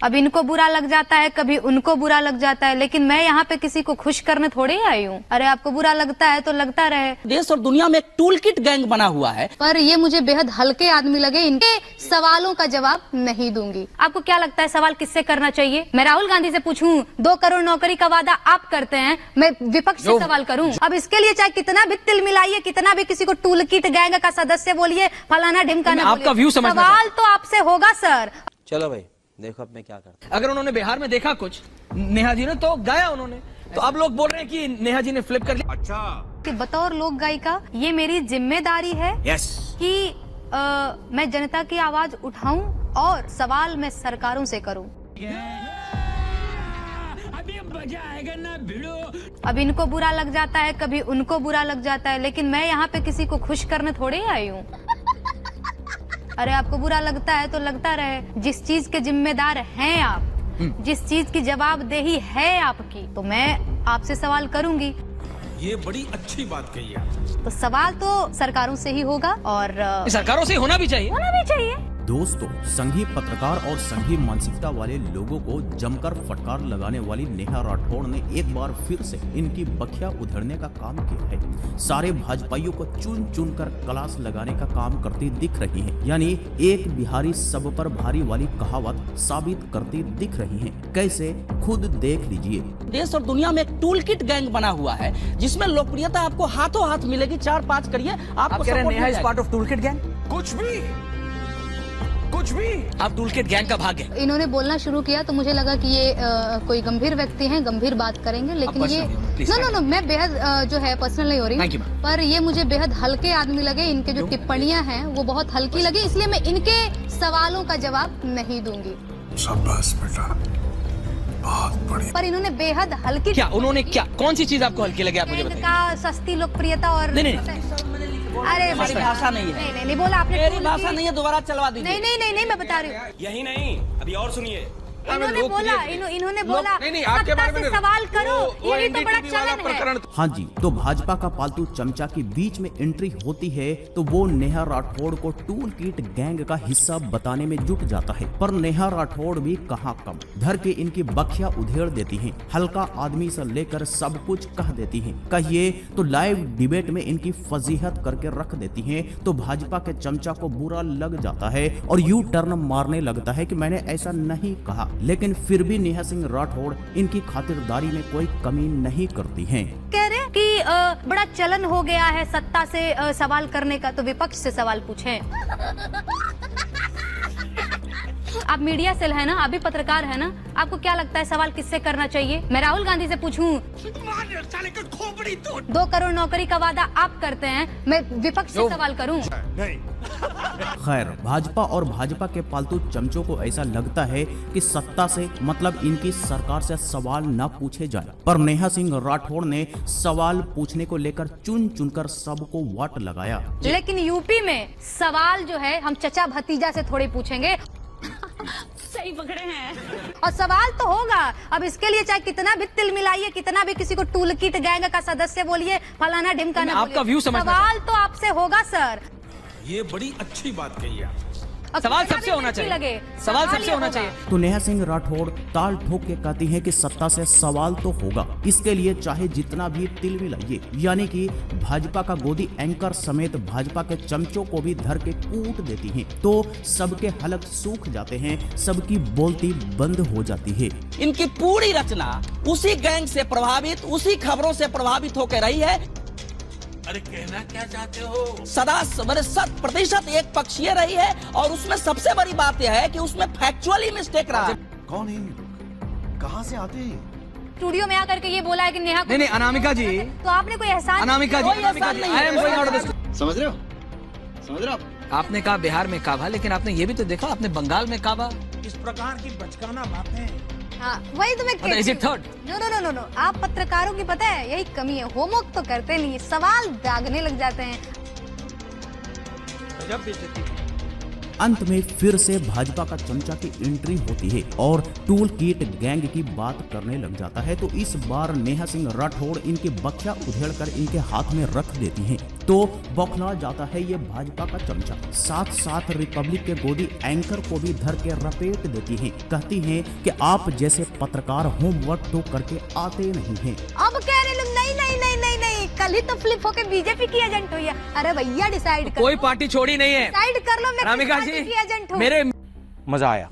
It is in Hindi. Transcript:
अब इनको बुरा लग जाता है, कभी उनको बुरा लग जाता है, लेकिन मैं यहाँ पे किसी को खुश करने थोड़े ही आई हूँ। अरे आपको बुरा लगता है तो लगता रहे। देश और दुनिया में एक टूल किट गैंग बना हुआ है, पर ये मुझे बेहद हल्के आदमी लगे। इनके सवालों का जवाब नहीं दूंगी। आपको क्या लगता है सवाल किससे करना चाहिए? मैं राहुल गांधी से पूछूं? 2 करोड़ नौकरी का वादा आप करते हैं, मैं विपक्ष से सवाल करूं? अब इसके लिए चाहे कितना भी तिल मिलाइए, कितना भी किसी को टूल किट गैंग का सदस्य बोलिए, फलाना ढिमकाना, आपका व्यू समझना सवाल तो आपसे होगा सर। चलो भाई देखो अब मैं क्या करता हूं। अगर उन्होंने बिहार में देखा कुछ नेहा जी ने तो गाया उन्होंने, तो अब लोग बोल रहे हैं कि नेहा जी ने फ्लिप कर लिया। अच्छा कि बतौर लोक गायिका ये मेरी जिम्मेदारी है कि मैं जनता की आवाज उठाऊं और सवाल मैं सरकारों से करूं। अभी मजा आएगा ना भिड़ो। अब इनको बुरा लग जाता है, कभी उनको बुरा लग जाता है, लेकिन मैं यहाँ पे किसी को खुश करने थोड़े ही आई हूँ। अरे आपको बुरा लगता है तो लगता रहे। जिस चीज के जिम्मेदार हैं आप, जिस चीज की जवाबदेही है आपकी, तो मैं आपसे सवाल करूंगी। ये बड़ी अच्छी बात कही है। तो सवाल तो सरकारों से ही होगा और सरकारों से होना भी चाहिए। दोस्तों, संघी पत्रकार और संघी मानसिकता वाले लोगों को जमकर फटकार लगाने वाली नेहा राठौड़ ने एक बार फिर से इनकी बखिया उधेड़ने का काम किया है। सारे भाजपाइयों को चुन चुन कर क्लास लगाने का काम करती दिख रही हैं। यानी एक बिहारी सब पर भारी वाली कहावत साबित करती दिख रही हैं। कैसे, खुद देख लीजिए। देश और दुनिया में एक टूल किट गैंग बना हुआ है, जिसमें लोकप्रियता आपको हाथों हाथ मिलेगी। 4-5 करिए, आपको कह रहे हैं support नेहा मिल इज जाएगी। Part of toolkit gang. कुछ भी आप टूलकिट गैंग का भाग है। इन्होंने बोलना शुरू किया तो मुझे लगा कि ये कोई गंभीर व्यक्ति हैं, गंभीर बात करेंगे, लेकिन ये नो मैं बेहद जो है पर्सनल नहीं हो रही, पर ये मुझे बेहद हल्के आदमी लगे। इनके जो टिप्पणियां हैं वो बहुत हल्की लगी, इसलिए मैं इनके सवालों का जवाब नहीं दूंगी। शाबाश बेटा, बहुत बढ़िया। पर इन्होंने बेहद हल्की क्या उन्होंने क्या, कौन सी चीज आपको हल्की लगे आप मुझे बताइए। का सस्ती लोकप्रियता और अरे हमारी भाषा नहीं है। नहीं बोला आपने। मेरी भाषा नहीं है, दोबारा चलवा दीजिए। नहीं मैं बता रही हूँ। यही नहीं, अभी और सुनिए। इन्होंने बोला नहीं, आपके बारे में सवाल करो, यही तो बड़ा चलन है। हाँ जी, तो भाजपा का पालतू चमचा की बीच में एंट्री होती है तो वो नेहा राठौड़ को टूल किट गैंग का हिस्सा बताने में जुट जाता है। पर नेहा राठौड़ भी कहाँ कम, धर के इनकी बखिया उधेड़ देती हैं। हल्का आदमी से लेकर सब कुछ कह देती हैं। कहिए तो लाइव डिबेट में इनकी फजीहत करके रख देती हैं। तो भाजपा के चमचा को बुरा लग जाता है और यू टर्न मारने लगता है कि मैंने ऐसा नहीं कहा। लेकिन फिर भी नेहा सिंह राठौड़ इनकी खातिरदारी में कोई कमी नहीं करती हैं। कह रहे हैं कि बड़ा चलन हो गया है सत्ता से सवाल करने का, तो विपक्ष से सवाल पूछें। आप मीडिया सेल है ना, आप भी पत्रकार है ना, आपको क्या लगता है सवाल किससे करना चाहिए? मैं राहुल गांधी से पूछूं? 2 करोड़ नौकरी का वादा आप करते हैं, मैं विपक्ष से सवाल करूं? खैर, भाजपा और भाजपा के पालतू चमचों को ऐसा लगता है कि सत्ता से मतलब इनकी सरकार से सवाल न पूछे जाए। पर नेहा सिंह राठौड़ ने सवाल पूछने को लेकर चुन चुनकर सबको वाट लगाया। लेकिन यूपी में सवाल जो है हम चचा भतीजा से थोड़े पूछेंगे। सही पकड़े हैं। और सवाल तो होगा। अब इसके लिए चाहे कितना भी तिल मिलाइए, कितना भी किसी को टूल किट गैंग का सदस्य बोलिए, फलाना ढिमकाना, आपका व्यू समझना सवाल तो आपसे होगा सर। ये बड़ी अच्छी बात कही है। सवाल सबसे होना चाहिए। सवाल सबसे होना चाहिए। तो नेहा सिंह राठौड़ ताल ठोक के कहती है कि सत्ता से सवाल तो होगा, इसके लिए चाहे जितना भी तिल मिलाइए। यानी कि भाजपा का गोदी एंकर समेत भाजपा के चमचों को भी धर के कूट देती हैं। तो सबके हलक सूख जाते हैं, सबकी बोलती बंद हो जाती है। इनकी पूरी रचना उसी गैंग से प्रभावित, उसी खबरों से प्रभावित होकर रही है। अरे कहना क्या चाहते हो? सदा 100% एक पक्षीय रही है, और उसमें सबसे बड़ी बात यह है कि उसमें फैक्चुअली मिस्टेक रहा है। कौन है ये लोग, कहाँ से आते हैं? स्टूडियो में आकर के ये बोला है कि नेहा नहीं अनामिका जी, तो आपने कोई एहसान अनामिका जी, कोई एहसान नहीं आई एम है। Going out of this. समझ रहे हो आपने कहा बिहार में काबा, लेकिन आपने ये भी तो देखा आपने बंगाल में काबा। इस प्रकार की बचकाना बातें। हाँ, वही तो मैं कहती Is it third? नो, आप पत्रकारों की पता है यही कमी है, होमवर्क तो करते नहीं, सवाल दागने लग जाते हैं। अंत में फिर से भाजपा का चमचा की एंट्री होती है और टूल किट गैंग की बात करने लग जाता है। तो इस बार नेहा सिंह राठौड़ इनकी बख्या उधेड़कर इनके हाथ में रख देती हैं। तो बौखला जाता है ये भाजपा का चमचा। साथ साथ रिपब्लिक के गोदी एंकर को भी धर के रपेट देती हैं। कहती हैं कि आप जैसे पत्रकार होमवर्क तो करके आते नहीं हैं। अब कह रहे लोग नहीं नहीं नहीं नहीं नहीं, कल ही तो फ्लिप होके बीजेपी की एजेंट हुई है। अरे भैया डिसाइड कर कोई पार्टी छोड़ी नहीं है। डिसाइड कर लो, मैं किस रामिका पार्टी जी की एजेंट हूँ। मेरे मजा आया।